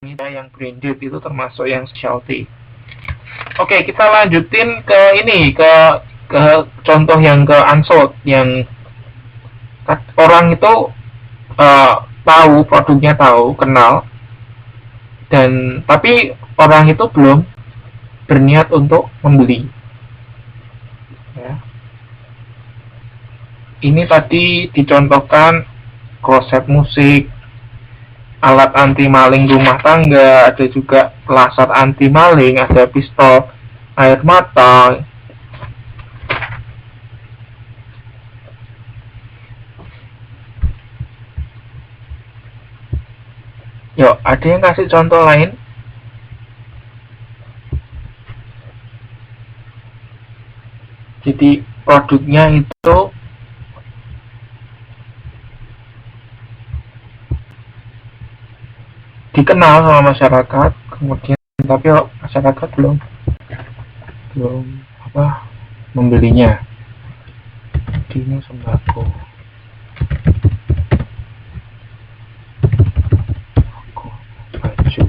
yang branded itu termasuk yang specialty. Oke, kita lanjutin ke ini, ke contoh yang ke unsold, yang orang itu tahu produknya, tahu, kenal, dan tapi orang itu belum berniat untuk membeli. Ya. Ini tadi dicontohkan kloset musik, alat anti maling rumah tangga, ada juga laser anti maling, ada pistol air mata. Yuk, ada yang kasih contoh lain? Jadi produknya itu dikenal sama masyarakat, kemudian tapi masyarakat belum membelinya. Ini sembako, baju,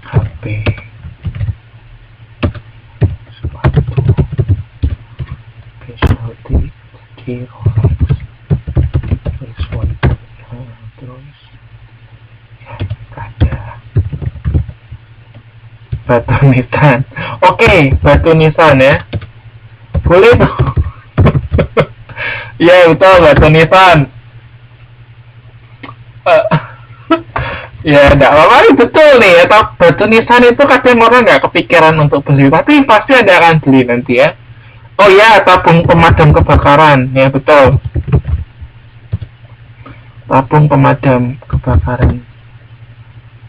HP, sepatu, specialty, Rolex, wristwatch, terus batu nisan. Oke, batu nisan ya. Boleh tuh. Ya betul, batu nisan. Ya enggak apa-apa, betul nih ya. Batu nisan itu kadang orang nggak kepikiran untuk beli, tapi pasti ada akan beli nanti ya. Oh ya, tabung pemadam kebakaran. Ya betul. Tabung pemadam kebakaran.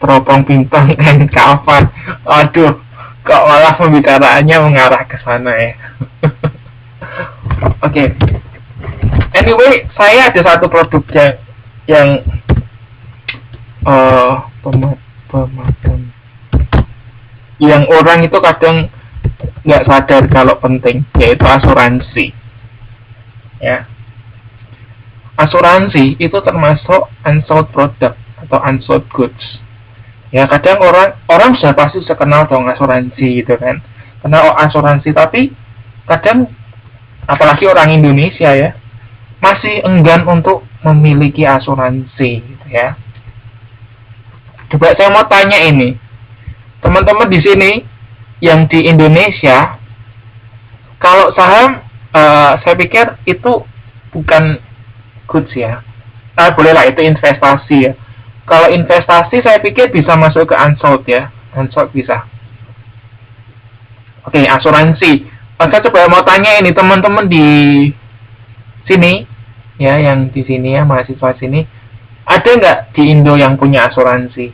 Teropong bintang dan kafan. Aduh, kok malah pembicaraannya mengarah ke sana ya. Oke. Anyway, saya ada satu produk yang pemadam yang orang itu kadang nggak sadar kalau penting, yaitu asuransi. Ya. Asuransi itu termasuk unsold product atau unsold goods. Ya kadang orang sudah pasti kenal dong asuransi gitu kan, kenal asuransi, tapi kadang apalagi orang Indonesia ya masih enggan untuk memiliki asuransi gitu ya. Coba saya mau tanya ini, teman-teman di sini yang di Indonesia, kalau saham saya pikir itu bukan goods ya, bolehlah itu investasi ya. Kalau investasi saya pikir bisa masuk ke unsold ya. Unsold bisa. Oke, asuransi. Saya coba mau tanya ini teman-teman di sini ya, yang di sini ya, mahasiswa sini, ada nggak di Indo yang punya asuransi?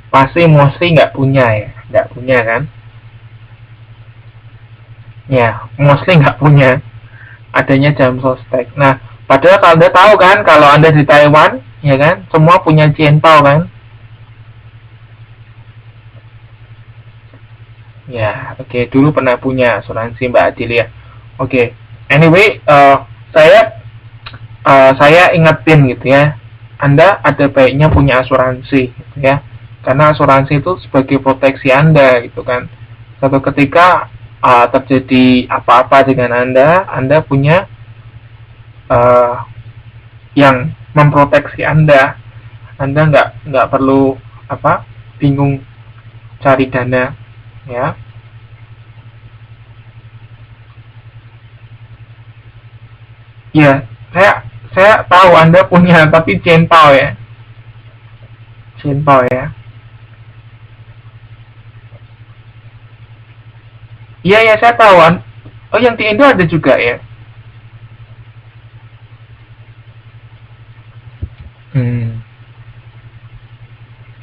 Pasti mostly nggak punya ya, nggak punya kan? Ya, mostly nggak punya. Adanya jam sostek. Nah, padahal kalau Anda tahu kan, kalau Anda di Taiwan, ya kan, semua punya Jianpao kan? Ya, oke, dulu pernah punya asuransi Mbak Adilia. Oke, anyway, saya ingetin gitu ya, Anda ada baiknya punya asuransi gitu ya, karena asuransi itu sebagai proteksi Anda gitu kan. Suatu ketika terjadi apa-apa dengan Anda punya yang memproteksi Anda nggak perlu bingung cari dana ya. Ya, saya tahu Anda punya, tapi Jianpao ya, Jianpao ya. Iya ya, saya tahu. Oh, yang di Indo ada juga ya.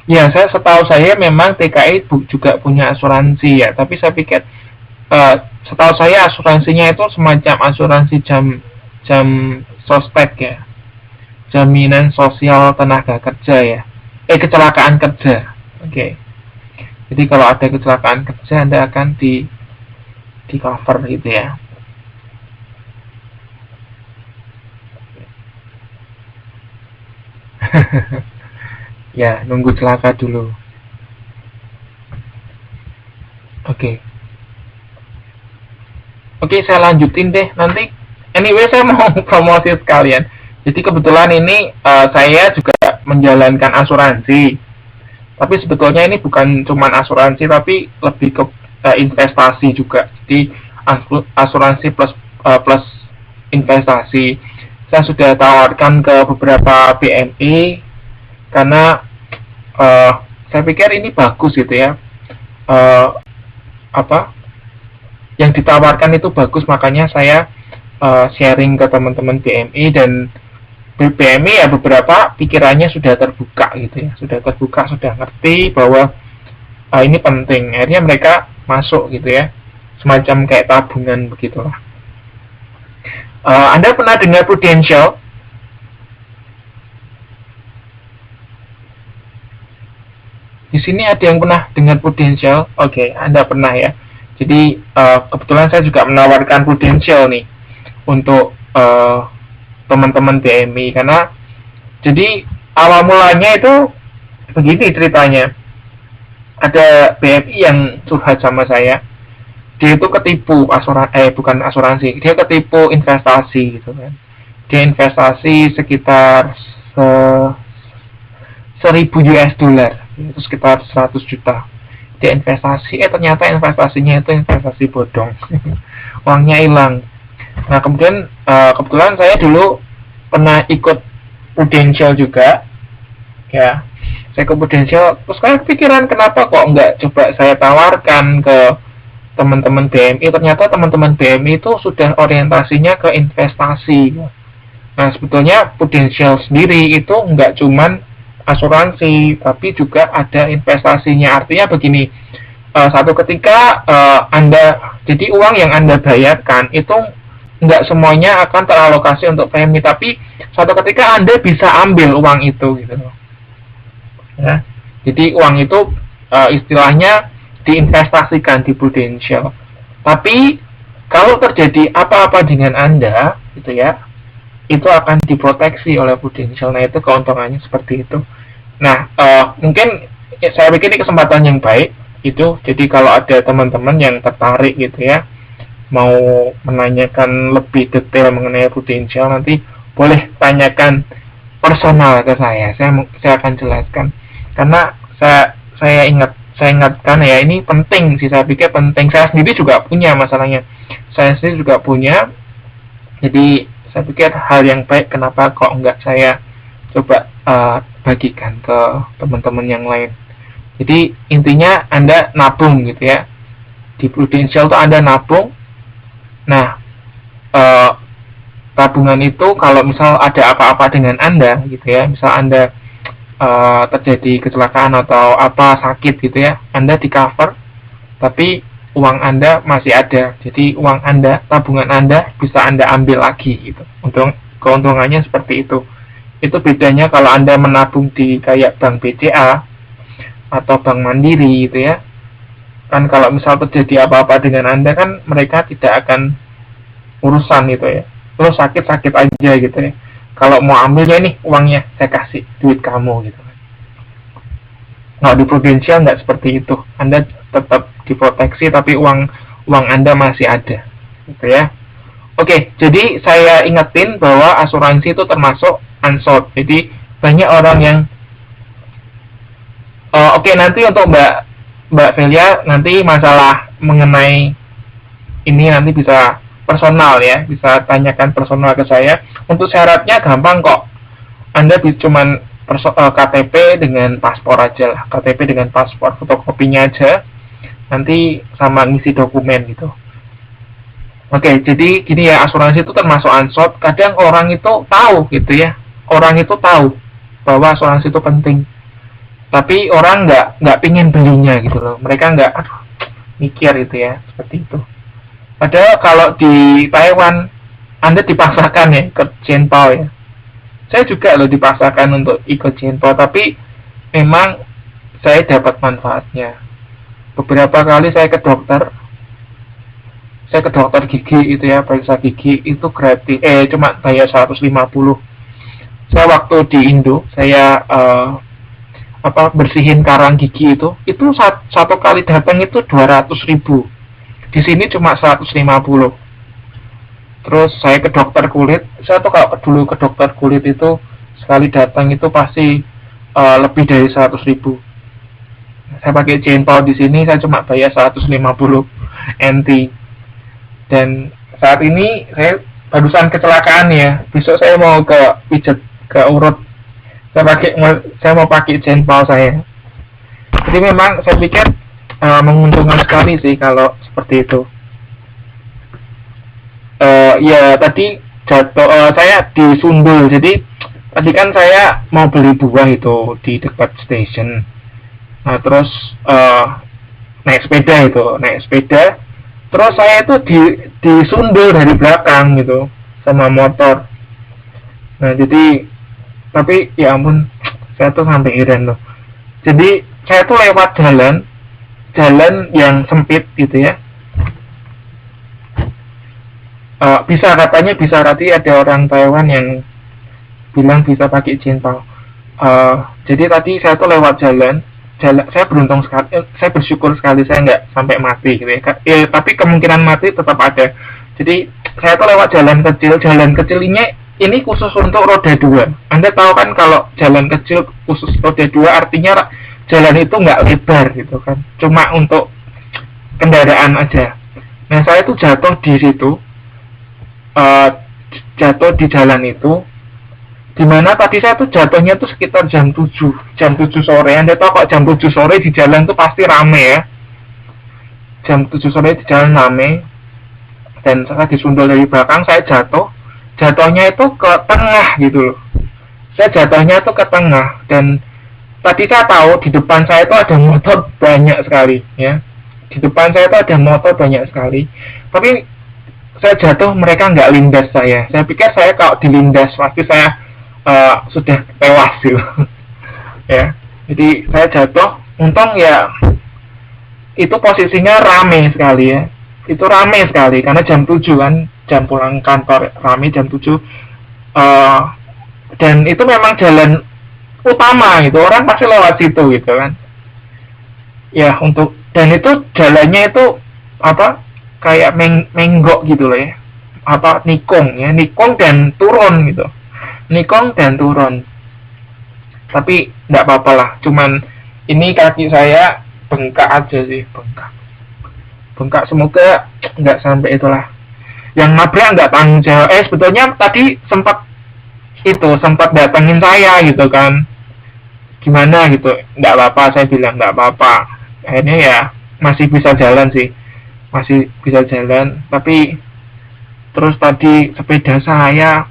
Ya, setahu saya memang TKI juga punya asuransi ya, tapi saya pikir setahu saya asuransinya itu semacam asuransi jam sospek ya, jaminan sosial tenaga kerja ya, kecelakaan kerja. Oke. Jadi kalau ada kecelakaan kerja Anda akan di cover gitu ya. Ya, nunggu celaka dulu. Oke. Oke, saya lanjutin deh nanti. Anyway, saya mau promosi sekalian. Jadi kebetulan ini saya juga menjalankan asuransi. Tapi sebetulnya ini bukan cuma asuransi, tapi lebih ke investasi juga. Jadi asuransi plus investasi. Saya sudah tawarkan ke beberapa BMI karena saya pikir ini bagus gitu ya. Yang ditawarkan itu bagus, makanya saya sharing ke teman-teman BMI, dan BMI ya beberapa pikirannya sudah terbuka gitu ya, sudah terbuka, sudah ngerti bahwa ini penting, akhirnya mereka masuk gitu ya, semacam kayak tabungan begitulah. Anda pernah dengar Prudential? Di sini ada yang pernah dengar Prudential? Oke, Anda pernah ya. Jadi kebetulan saya juga menawarkan Prudential nih untuk teman-teman BMI, karena jadi awal mulanya itu begini ceritanya. Ada BMI yang curhat sama saya. Dia itu ketipu bukan asuransi, dia ketipu investasi gitu kan. Dia investasi sekitar 1000 US dollar, itu sekitar 100 juta. Dia investasi, ternyata investasinya itu investasi bodong. Uangnya hilang. Nah, kebetulan saya dulu pernah ikut Prudential juga, ya. Saya ke Prudential, terus saya kepikiran kenapa kok nggak coba saya tawarkan ke teman-teman BMI. Ternyata teman-teman BMI itu sudah orientasinya ke investasi. Nah, sebetulnya Prudential sendiri itu nggak cuman asuransi, tapi juga ada investasinya. Artinya begini, satu ketika jadi uang yang Anda bayarkan itu nggak semuanya akan teralokasi untuk premi, tapi suatu ketika Anda bisa ambil uang itu gitu. Ya. Jadi uang itu istilahnya diinvestasikan di Prudential. Tapi kalau terjadi apa-apa dengan Anda gitu ya, itu akan diproteksi oleh Prudential. Nah, itu keuntungannya seperti itu. Nah, mungkin saya pikir ini kesempatan yang baik itu. Jadi kalau ada teman-teman yang tertarik gitu ya, mau menanyakan lebih detail mengenai Prudential, nanti boleh tanyakan personal ke saya. Saya akan jelaskan. Karena saya ingatkan ya, ini penting sih, saya pikir penting. Saya sendiri juga punya masalahnya. Saya sendiri juga punya. Jadi saya pikir hal yang baik, kenapa kok enggak saya coba bagikan ke teman-teman yang lain. Jadi intinya Anda nabung gitu ya. Di Prudential tuh Anda nabung. Nah, tabungan itu kalau misal ada apa-apa dengan Anda gitu ya, misal Anda terjadi kecelakaan atau apa, sakit gitu ya, Anda di cover, tapi uang Anda masih ada. Jadi uang Anda, tabungan Anda bisa Anda ambil lagi gitu. Keuntungannya seperti itu. Itu bedanya kalau Anda menabung di kayak bank BCA atau bank Mandiri gitu ya. Kan kalau misal terjadi apa-apa dengan Anda, kan mereka tidak akan urusan gitu ya. Terus sakit-sakit aja gitu ya. Kalau mau ambil ya nih uangnya, saya kasih duit kamu gitu. Nah, di Prudential nggak seperti itu. Anda tetap diproteksi, tapi uang Anda masih ada gitu ya. Oke, jadi saya ingetin bahwa asuransi itu termasuk unsought. Jadi banyak orang yang oke, nanti untuk Mbak Velia, nanti masalah mengenai ini nanti bisa personal ya, bisa tanyakan personal ke saya. Untuk syaratnya gampang kok. Anda cuman KTP dengan paspor aja lah, KTP dengan paspor, fotokopinya aja, nanti sama ngisi dokumen gitu. Oke, jadi gini ya, asuransi itu termasuk unsought. Kadang orang itu tahu gitu ya, orang itu tahu bahwa asuransi itu penting, tapi orang nggak pingin belinya gitu loh. Mereka nggak mikir gitu ya, seperti itu. Padahal kalau di Taiwan Anda dipaksakan ya ke Genpao ya. Saya juga loh dipaksakan untuk ikut Genpao, tapi memang saya dapat manfaatnya. Beberapa kali saya ke dokter, saya ke dokter gigi itu ya, periksa gigi itu gratis, cuma bayar 150. Saya waktu di Indo, saya bersihin karang gigi itu satu kali datang itu 200.000. Di sini cuma 150. Terus saya ke dokter kulit, saya tuh kalau dulu ke dokter kulit itu sekali datang itu pasti lebih dari 100.000. Saya pakai jentol di sini saya cuma bayar 150 NT. Dan saat ini saya barusan kecelakaan ya. Besok saya mau ke pijat ke urut. Saya mau pakai jentol saya. Jadi memang saya pikir menguntungkan sekali sih kalau seperti itu. Ya tadi jatuh saya di Sundul. Jadi tadi kan saya mau beli buah itu di dekat stasiun. Nah terus naik sepeda. Terus saya itu di Sundul dari belakang gitu sama motor. Nah jadi tapi ya ampun, saya tuh sampai heran loh. Jadi saya tuh lewat jalan yang sempit gitu ya. Bisa tadi ada orang Taiwan yang bilang bisa pakai jentol. Jadi tadi saya tuh lewat jalan saya beruntung sekali, saya bersyukur sekali saya nggak sampai mati gitu ya. Tapi kemungkinan mati tetap ada. Jadi saya tuh lewat jalan kecil ini khusus untuk roda 2. Anda tahu kan kalau jalan kecil khusus roda 2 artinya jalan itu nggak lebar gitu kan, cuma untuk kendaraan aja. Nah saya tuh jatuh di situ. Jatuh di jalan itu, dimana tadi saya tuh jatuhnya tuh sekitar jam 7 sore. Anda tahu kok jam 7 sore di jalan tuh pasti rame ya. Jam 7 sore di jalan rame. Dan saya disundul dari belakang, saya jatuhnya itu ke tengah gitu loh. Saya jatuhnya tuh ke tengah. Dan tadi saya tahu di depan saya itu ada motor banyak sekali ya. Di depan saya itu ada motor banyak sekali. Tapi saya jatuh, mereka nggak lindas saya. Saya pikir saya kalau dilindas pasti saya sudah tewas gitu. Ya, jadi saya jatuh. Untung ya itu posisinya rame sekali ya. Itu rame sekali karena jam 7 kan, jam pulang kantor rame jam 7. Dan itu memang jalan utama gitu, orang pasti lewat situ gitu kan. Ya dan itu jalannya itu kayak menggok gitu loh ya, nikung dan turun gitu, tapi nggak apa-apa lah, cuman ini kaki saya bengkak aja sih, bengkak semoga nggak sampai itulah, yang nabrak nggak tanggung jawab. Sebetulnya tadi sempat datengin saya gitu kan, gimana gitu, nggak apa-apa, saya bilang nggak apa-apa, akhirnya ya masih bisa jalan, tapi terus tadi sepeda saya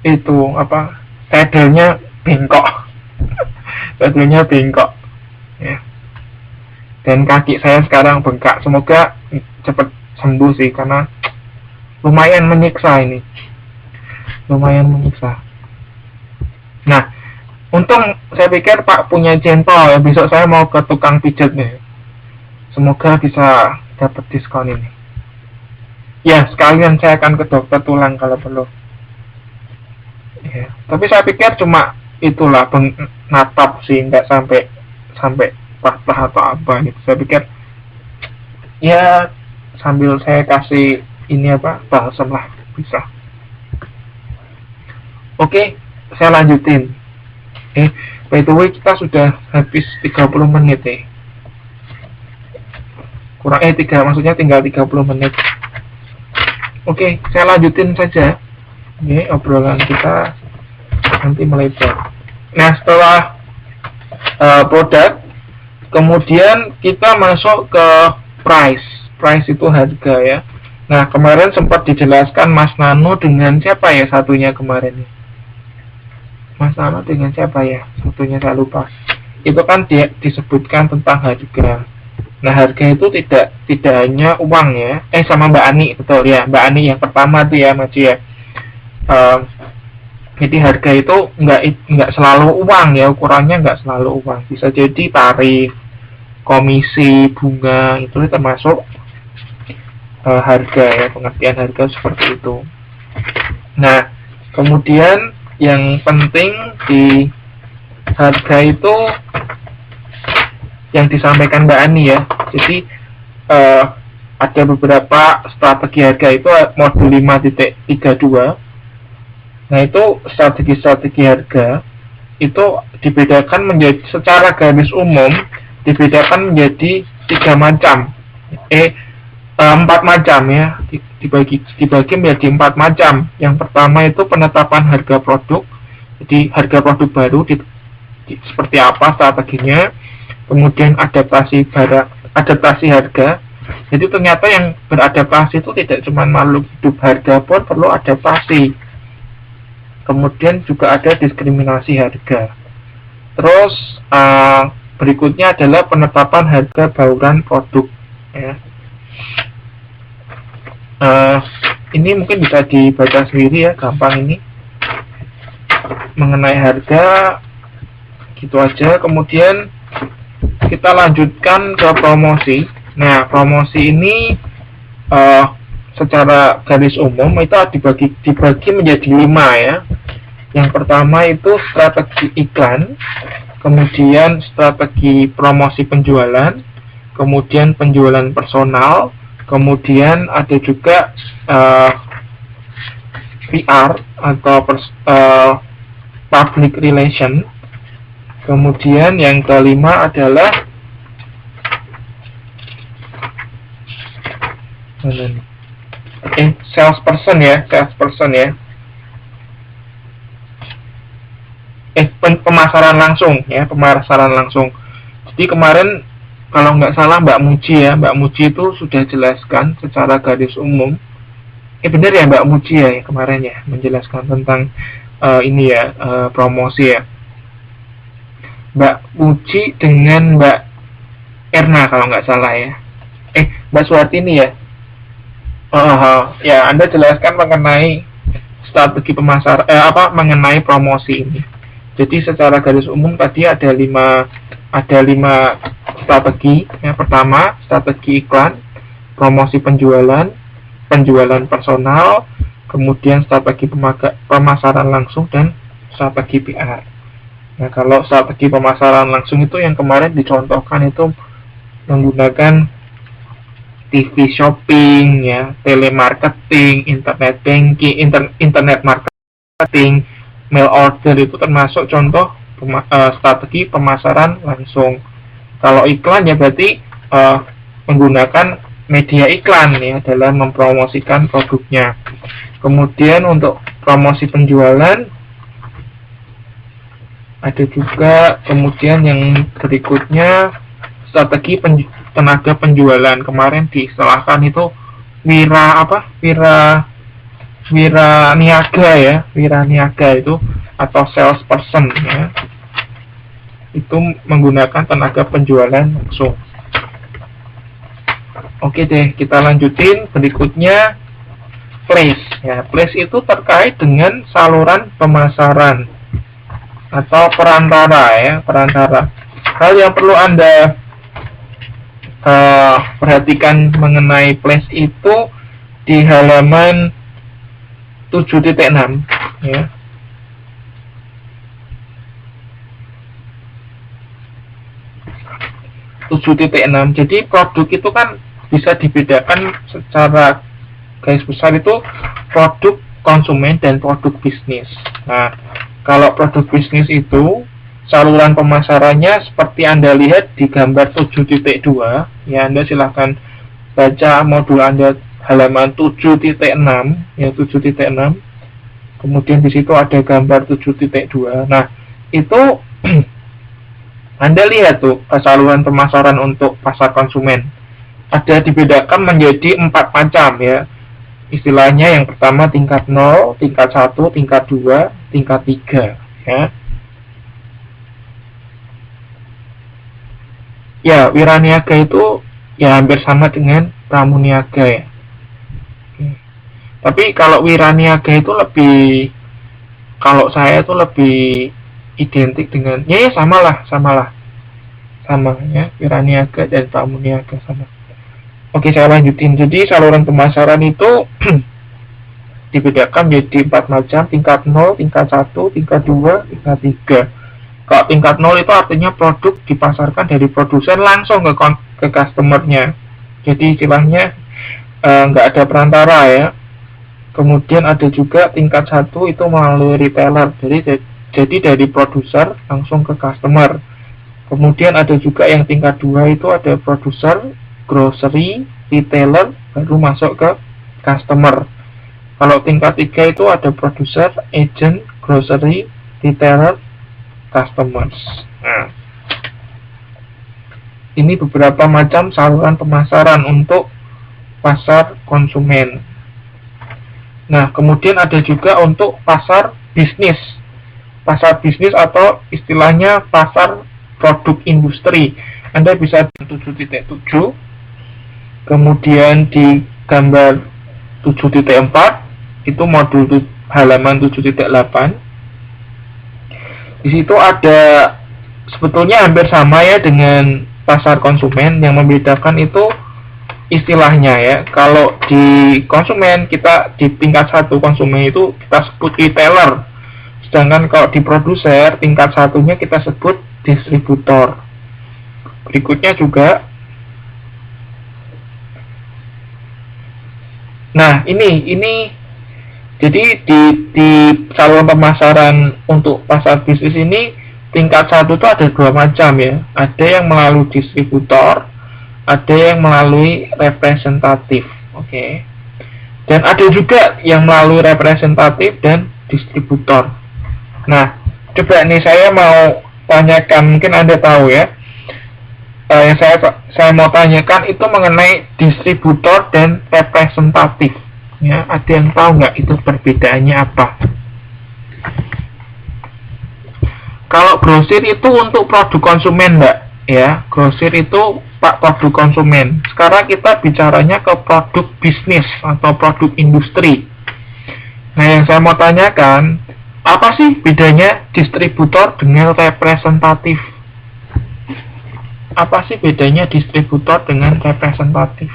itu sadelnya bengkok ya. Dan kaki saya sekarang bengkak, semoga cepat sembuh sih, karena lumayan menyiksa. Nah untung saya pikir Pak punya jentol ya, besok saya mau ke tukang pijat nih, semoga bisa dapat diskon ini. Ya, sekalian saya akan ke dokter tulang kalau perlu. Ya, tapi saya pikir cuma itulah natap sih, nggak sampai patah atau apa gitu. Saya pikir ya sambil saya kasih ini balsam lah bisa. Oke, saya lanjutin. By the way kita sudah habis 30 menit ya. Kurang maksudnya tinggal 30 menit. Oke, saya lanjutin saja. Ini obrolan kita nanti melebar. Nah, setelah produk, kemudian kita masuk ke price. Price itu harga ya. Nah, kemarin sempat dijelaskan Mas Nano dengan siapa ya satunya kemarin? Mas Nano dengan siapa ya? Satunya saya lupa. Itu kan dia disebutkan tentang harga. Nah, harga itu tidak hanya uang ya. Sama Mbak Ani, betul ya. Mbak Ani yang pertama tuh ya, Mas ya. Jadi harga itu nggak selalu uang ya, ukurannya nggak selalu uang. Bisa jadi tarif, komisi, bunga, itu termasuk harga ya, pengertian harga seperti itu. Nah, kemudian yang penting di harga itu yang disampaikan Mbak Ani ya. Jadi ada beberapa strategi harga itu modul 5.32. Nah, itu strategi-strategi harga itu dibedakan menjadi secara garis umum dibedakan menjadi 3 macam. 4 macam ya, dibagi menjadi 4 macam. Yang pertama itu penetapan harga produk. Jadi harga produk baru seperti apa strateginya. Kemudian adaptasi harga. Jadi ternyata yang beradaptasi itu tidak cuma makhluk hidup, harga pun perlu adaptasi. Kemudian juga ada diskriminasi harga. Terus berikutnya adalah penetapan harga bauran produk ya. Ini mungkin bisa dibaca sendiri ya, gampang ini mengenai harga gitu aja. Kemudian kita lanjutkan ke promosi. Nah, promosi ini secara garis umum itu dibagi menjadi 5 ya. Yang pertama itu strategi iklan, kemudian strategi promosi penjualan, kemudian penjualan personal, kemudian ada juga PR atau public relation. Kemudian yang kelima adalah salesperson ya, pemasaran langsung ya, pemasaran langsung. Jadi kemarin kalau nggak salah Mbak Muji itu sudah jelaskan secara garis umum. Benar ya Mbak Muji ya kemarin ya menjelaskan tentang ini ya, promosi ya. Mbak Muji dengan Mbak Erna kalau nggak salah ya. Mbak Suhartini ya. Ya, Anda jelaskan mengenai strategi pemasaran mengenai promosi ini. Jadi secara garis umum tadi ada 5 strategi. Yang pertama, strategi iklan, promosi penjualan, penjualan personal, kemudian strategi pemasaran langsung dan strategi PR. Nah, kalau strategi pemasaran langsung itu yang kemarin dicontohkan itu menggunakan TV shopping ya, telemarketing, internet banking, internet marketing, mail order itu termasuk contoh strategi pemasaran langsung. Kalau iklan ya berarti menggunakan media iklan ya dalam mempromosikan produknya. Kemudian untuk promosi penjualan ada juga, kemudian yang berikutnya strategi tenaga penjualan. Kemarin diistilahkan itu wira niaga ya, wira niaga itu atau salesperson ya, itu menggunakan tenaga penjualan langsung. Oke deh, kita lanjutin. Berikutnya place ya. Place itu terkait dengan saluran pemasaran atau perantara ya, perantara. Hal yang perlu Anda perhatikan mengenai place itu di halaman 7.6 ya. Jadi produk itu kan bisa dibedakan secara garis besar itu produk konsumen dan produk bisnis. Nah, kalau produk bisnis itu saluran pemasarannya seperti Anda lihat di gambar 7.2 ya, Anda silahkan baca modul Anda halaman 7.6 ya, 7.6. Kemudian di situ ada gambar 7.2. Nah, itu Anda lihat tuh saluran pemasaran untuk pasar konsumen. Ada dibedakan menjadi 4 macam ya. Istilahnya yang pertama tingkat 0, tingkat 1, tingkat 2, tingkat 3 ya. Ya, wiraniaga itu ya hampir sama dengan pramuniaga ya. Tapi kalau wiraniaga itu lebih, kalau saya itu lebih identik dengan ya sama ya, wiraniaga dan pramuniaga sama. Oke, saya lanjutin. Jadi saluran pemasaran itu dibedakan menjadi 4 macam: tingkat 0, tingkat 1, tingkat 2, tingkat 3. Kalau tingkat 0 itu artinya produk dipasarkan dari produsen langsung ke customernya. Jadi istilahnya nggak ada perantara ya. Kemudian ada juga tingkat 1 itu melalui retailer. Jadi dari produser langsung ke customer. Kemudian ada juga yang tingkat 2 itu ada produser, grocery, retailer, baru masuk ke customer. Kalau tingkat 3 itu ada produser, agent, grocery, retailer, customers. Nah, ini beberapa macam saluran pemasaran untuk pasar konsumen. Nah, kemudian ada juga untuk pasar bisnis. Pasar bisnis atau istilahnya pasar produk industri. Anda bisa 7.7, kemudian di gambar 7.4 itu modul halaman 7.8. Di situ ada sebetulnya hampir sama ya dengan pasar konsumen, yang membedakan itu istilahnya ya. Kalau di konsumen kita di tingkat 1 konsumen itu kita sebut retailer. Sedangkan kalau di produser tingkat 1-nya kita sebut distributor. Berikutnya juga, nah ini jadi di saluran pemasaran untuk pasar bisnis ini tingkat 1 itu ada 2 macam ya. Ada yang melalui distributor, ada yang melalui representatif. Oke. Dan ada juga yang melalui representatif dan distributor. Nah, coba nih saya mau tanyakan, mungkin Anda tahu ya. Yang saya mau tanyakan itu mengenai distributor dan representatif. Ya, ada yang tahu nggak itu perbedaannya apa? Kalau grosir itu untuk produk konsumen, Mbak. Ya, grosir itu produk konsumen. Sekarang kita bicaranya ke produk bisnis atau produk industri. Nah, yang saya mau tanyakan, apa sih bedanya distributor dengan representatif? Apa sih bedanya distributor dengan representatif?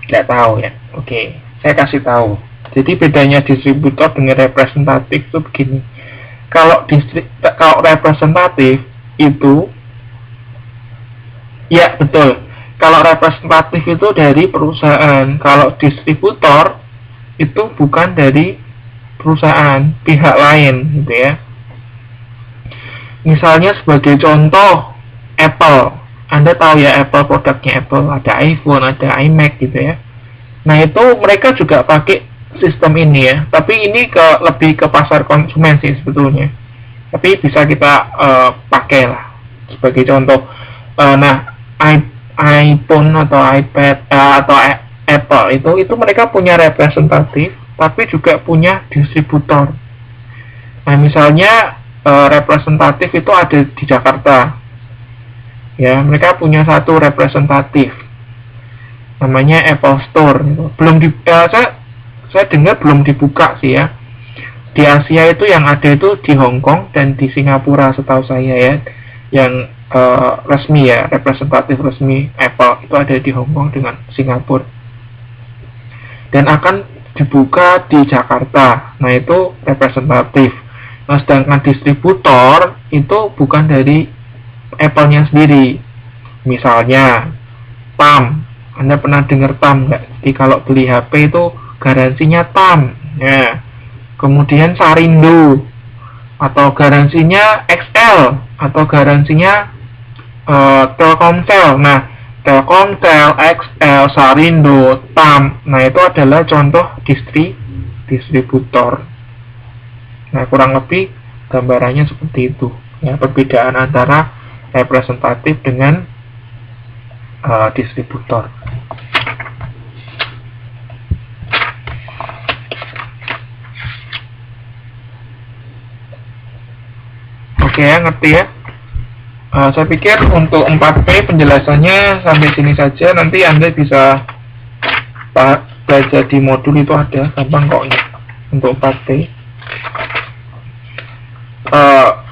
Nggak tahu ya. Oke, saya kasih tahu. Jadi bedanya distributor dengan representatif itu begini. Kalau representatif itu, ya betul. Kalau representatif itu dari perusahaan. Kalau distributor itu bukan dari perusahaan, pihak lain gitu ya. Misalnya sebagai contoh Apple. Anda tahu ya Apple, produknya Apple, ada iPhone, ada iMac gitu ya. Nah, itu mereka juga pakai sistem ini ya. Tapi ini lebih ke pasar konsumen sih sebetulnya. Tapi bisa kita pakai lah sebagai contoh. Nah, iPhone atau iPad atau Apple itu mereka punya representatif, tapi juga punya distributor. Nah, misalnya representatif itu ada di Jakarta. Ya, mereka punya satu representatif, namanya Apple Store. Belum saya dengar belum dibuka sih ya. Di Asia itu yang ada itu di Hong Kong dan di Singapura setahu saya ya. Yang resmi ya, representatif resmi Apple itu ada di Hong Kong dengan Singapura. Dan akan dibuka di Jakarta. Nah, itu representatif. Nah, sedangkan distributor itu bukan dari Apple-nya sendiri. Misalnya TAM. Anda pernah dengar TAM nggak? Jadi kalau beli HP itu garansinya TAM. Ya. Kemudian Sarindo, atau garansinya XL, atau garansinya Telkomsel. Nah, Telkomsel, XL, Sarindo, TAM. Nah, itu adalah contoh distributor. Nah, kurang lebih gambarannya seperti itu. Ya, perbedaan antara representatif dengan distributor. Oke ya, ngerti ya. Saya pikir untuk 4P penjelasannya sampai sini saja. Nanti Anda bisa baca di modul itu ada, gampang kok ini untuk 4P.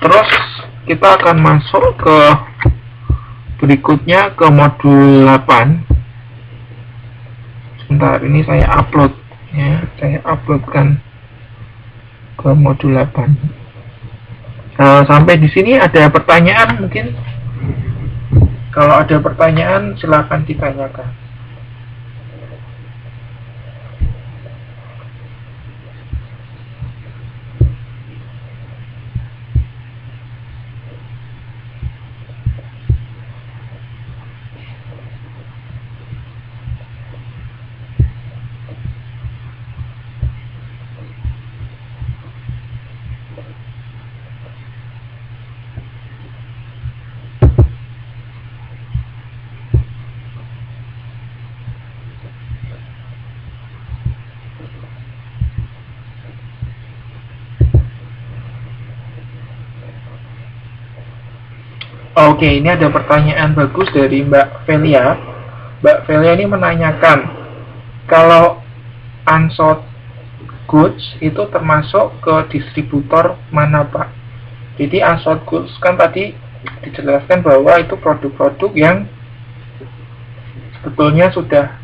Terus kita akan masuk ke berikutnya, ke modul 8. Sebentar, ini saya upload ya, saya uploadkan ke modul 8. Sampai di sini ada pertanyaan mungkin? Kalau ada pertanyaan silakan ditanyakan. Oke, ini ada pertanyaan bagus dari Mbak Velia. Mbak Velia ini menanyakan, kalau unsold goods itu termasuk ke distributor mana, Pak? Jadi unsold goods kan tadi dijelaskan bahwa itu produk-produk yang sebetulnya sudah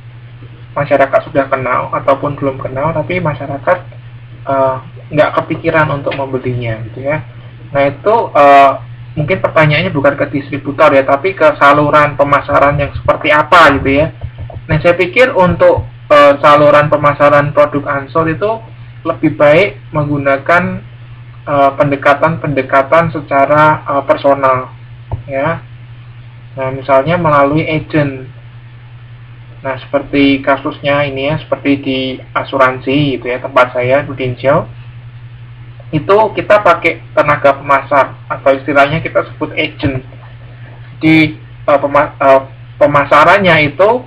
masyarakat sudah kenal ataupun belum kenal, tapi masyarakat nggak kepikiran untuk membelinya, gitu ya. Nah itu mungkin pertanyaannya bukan ke distributor ya, tapi ke saluran pemasaran yang seperti apa gitu ya. Nah saya pikir untuk saluran pemasaran produk unsold itu lebih baik menggunakan pendekatan-pendekatan secara personal ya. Nah misalnya melalui agent. Nah seperti kasusnya ini ya, seperti di asuransi gitu ya, tempat saya Prudential. Itu kita pakai tenaga pemasar atau istilahnya kita sebut agent. Di pemasarannya itu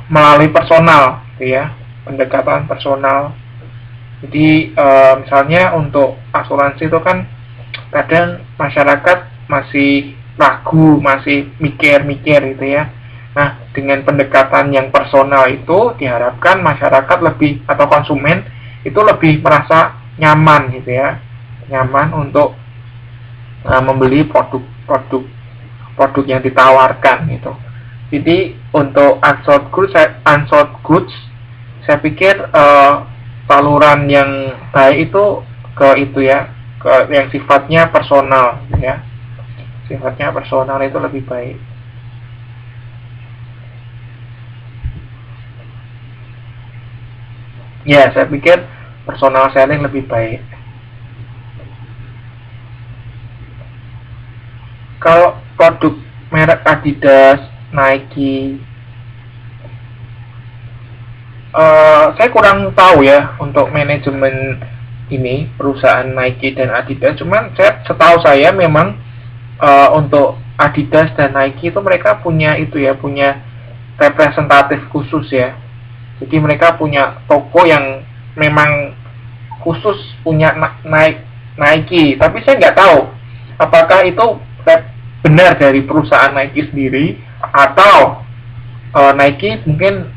melalui personal, gitu ya, pendekatan personal. Jadi misalnya untuk asuransi itu kan kadang masyarakat masih ragu, masih mikir-mikir gitu ya. Nah dengan pendekatan yang personal itu diharapkan masyarakat lebih atau konsumen itu lebih merasa nyaman gitu ya, nyaman untuk membeli produk yang ditawarkan gitu. Jadi untuk unsold goods saya pikir saluran yang baik itu ke itu ya, ke yang sifatnya personal ya, sifatnya personal itu lebih baik. Ya saya pikir personal selling lebih baik. Kalau produk merek Adidas, Nike, saya kurang tahu ya untuk manajemen ini perusahaan Nike dan Adidas. Cuman setahu saya memang untuk Adidas dan Nike itu mereka punya itu ya, punya representatif khusus ya. Jadi mereka punya toko yang memang khusus punya Nike, tapi saya nggak tahu apakah itu benar dari perusahaan Nike sendiri atau Nike mungkin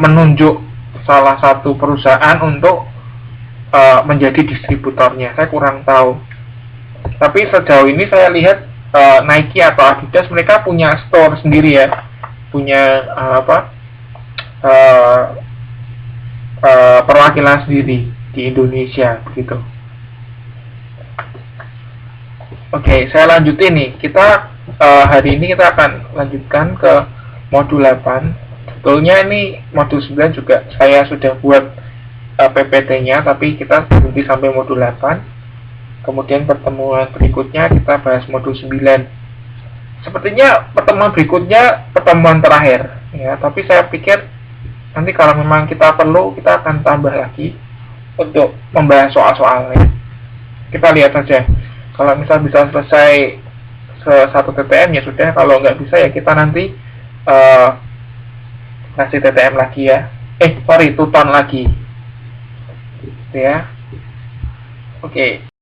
menunjuk salah satu perusahaan untuk menjadi distributornya. Saya kurang tahu. Tapi sejauh ini saya lihat Nike atau Adidas mereka punya store sendiri ya, punya perwakilan sendiri di Indonesia begitu. Oke, saya lanjutin nih. Kita hari ini kita akan lanjutkan ke modul 8. Sebetulnya ini modul 9 juga saya sudah buat PPT-nya, tapi kita berhenti sampai modul 8. Kemudian pertemuan berikutnya kita bahas modul 9. Sepertinya pertemuan berikutnya pertemuan terakhir ya, tapi saya pikir nanti kalau memang kita perlu, kita akan tambah lagi untuk membahas soal-soalnya. Kita lihat saja. Kalau misal bisa selesai satu TTM ya sudah. Kalau nggak bisa ya kita nanti ngasih TTM lagi ya. Tuton lagi. Gitu ya. Oke.